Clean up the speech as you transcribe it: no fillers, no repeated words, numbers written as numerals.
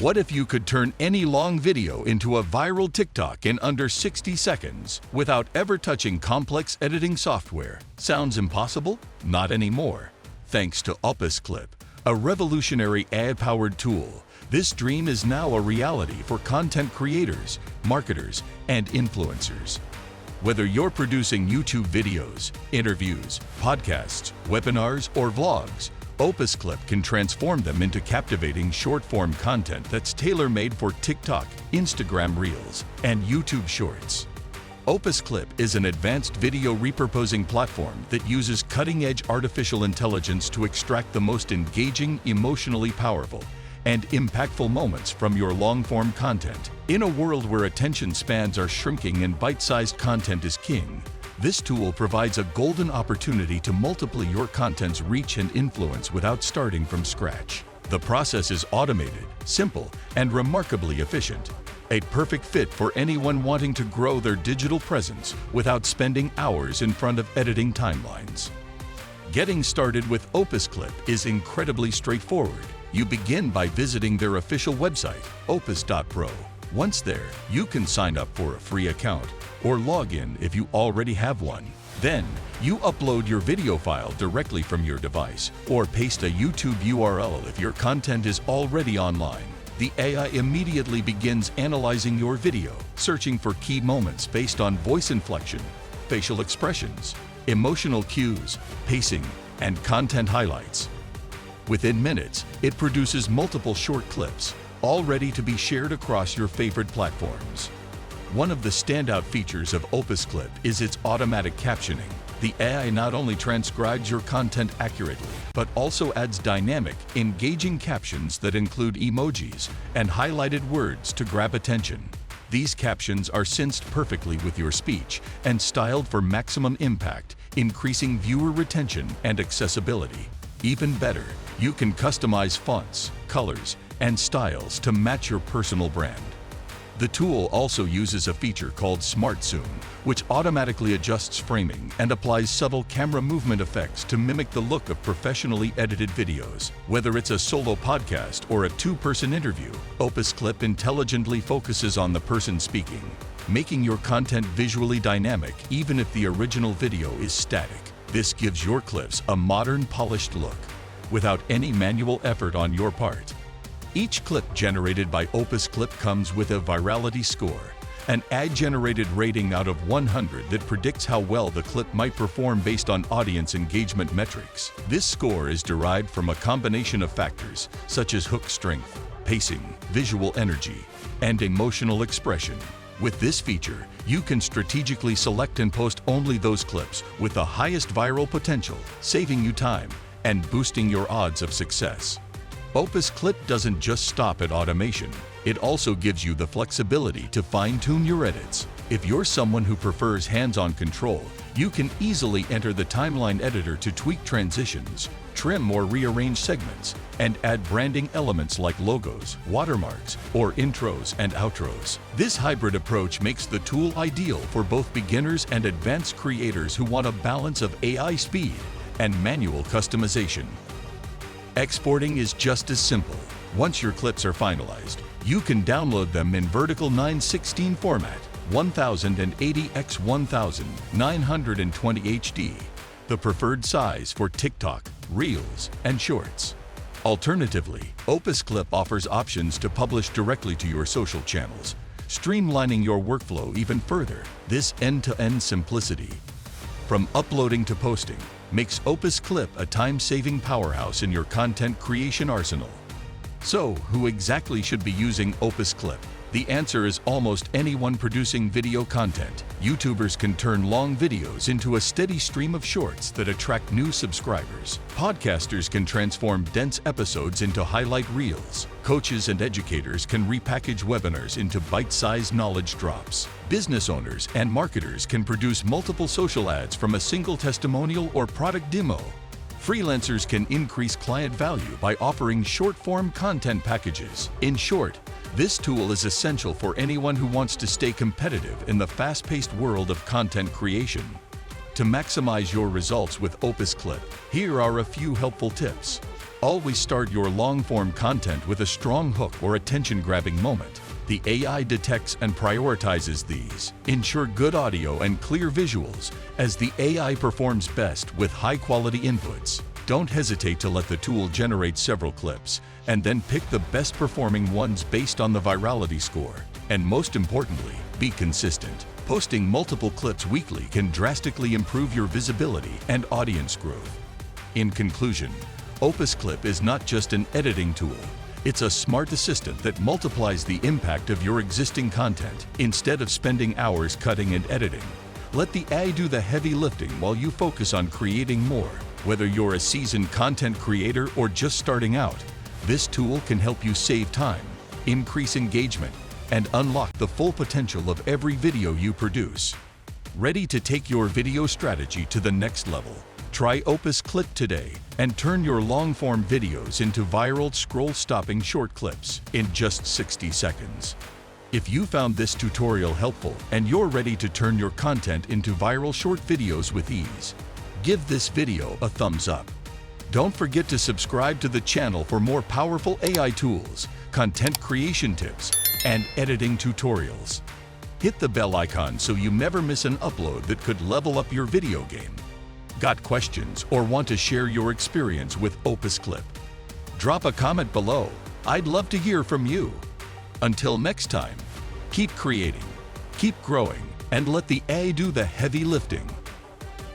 What if you could turn any long video into a viral TikTok in under 60 seconds without ever touching complex editing software? Sounds impossible? Not anymore. Thanks to Opus Clip, a revolutionary AI-powered tool, this dream is now a reality for content creators, marketers, and influencers. Whether you're producing YouTube videos, interviews, podcasts, webinars, or vlogs, Opus Clip can transform them into captivating short-form content that's tailor-made for TikTok, Instagram Reels, and YouTube Shorts. Opus Clip is an advanced video repurposing platform that uses cutting-edge artificial intelligence to extract the most engaging, emotionally powerful, and impactful moments from your long-form content. In a world where attention spans are shrinking and bite-sized content is king, this tool provides a golden opportunity to multiply your content's reach and influence without starting from scratch. The process is automated, simple, and remarkably efficient. A perfect fit for anyone wanting to grow their digital presence without spending hours in front of editing timelines. Getting started with Opus Clip is incredibly straightforward. You begin by visiting their official website, opus.pro. Once there, you can sign up for a free account or log in if you already have one. Then, you upload your video file directly from your device or paste a YouTube URL if your content is already online. The AI immediately begins analyzing your video, searching for key moments based on voice inflection, facial expressions, emotional cues, pacing, and content highlights. Within minutes, it produces multiple short clips, all ready to be shared across your favorite platforms. One of the standout features of Opus Clip is its automatic captioning. The AI not only transcribes your content accurately, but also adds dynamic, engaging captions that include emojis and highlighted words to grab attention. These captions are synced perfectly with your speech and styled for maximum impact, increasing viewer retention and accessibility. Even better, you can customize fonts, colors, and styles to match your personal brand. The tool also uses a feature called Smart Zoom, which automatically adjusts framing and applies subtle camera movement effects to mimic the look of professionally edited videos. Whether it's a solo podcast or a two-person interview, Opus Clip intelligently focuses on the person speaking, making your content visually dynamic even if the original video is static. This gives your clips a modern, polished look, without any manual effort on your part. Each clip generated by Opus Clip comes with a virality score, an ad-generated rating out of 100 that predicts how well the clip might perform based on audience engagement metrics. This score is derived from a combination of factors such as hook strength, pacing, visual energy, and emotional expression. With this feature, you can strategically select and post only those clips with the highest viral potential, saving you time and boosting your odds of success. Opus Clip doesn't just stop at automation, it also gives you the flexibility to fine-tune your edits. If you're someone who prefers hands-on control, you can easily enter the timeline editor to tweak transitions, trim or rearrange segments, and add branding elements like logos, watermarks, or intros and outros. This hybrid approach makes the tool ideal for both beginners and advanced creators who want a balance of AI speed and manual customization. Exporting is just as simple. Once your clips are finalized, you can download them in vertical 9:16 format, 1080 x 1920 HD, the preferred size for TikTok, Reels, and Shorts. Alternatively, Opus Clip offers options to publish directly to your social channels, streamlining your workflow even further. This end-to-end simplicity, from uploading to posting, makes Opus Clip a time-saving powerhouse in your content creation arsenal. So, who exactly should be using Opus Clip? The answer is almost anyone producing video content. YouTubers can turn long videos into a steady stream of shorts that attract new subscribers. Podcasters can transform dense episodes into highlight reels. Coaches and educators can repackage webinars into bite-sized knowledge drops. Business owners and marketers can produce multiple social ads from a single testimonial or product demo. Freelancers can increase client value by offering short-form content packages. In short, this tool is essential for anyone who wants to stay competitive in the fast-paced world of content creation. To maximize your results with Opus Clip, here are a few helpful tips. Always start your long-form content with a strong hook or attention-grabbing moment. The AI detects and prioritizes these. Ensure good audio and clear visuals, as the AI performs best with high-quality inputs. Don't hesitate to let the tool generate several clips, and then pick the best-performing ones based on the virality score. And most importantly, be consistent. Posting multiple clips weekly can drastically improve your visibility and audience growth. In conclusion, Opus Clip is not just an editing tool. It's a smart assistant that multiplies the impact of your existing content instead of spending hours cutting and editing. Let the AI do the heavy lifting while you focus on creating more. Whether you're a seasoned content creator or just starting out, this tool can help you save time, increase engagement, and unlock the full potential of every video you produce. Ready to take your video strategy to the next level? Try Opus Clip today and turn your long-form videos into viral scroll-stopping short clips in just 60 seconds. If you found this tutorial helpful and you're ready to turn your content into viral short videos with ease, give this video a thumbs up. Don't forget to subscribe to the channel for more powerful AI tools, content creation tips, and editing tutorials. Hit the bell icon so you never miss an upload that could level up your video game. Got questions or want to share your experience with Opus Clip? Drop a comment below. I'd love to hear from you. Until next time, keep creating, keep growing, and let the AI do the heavy lifting.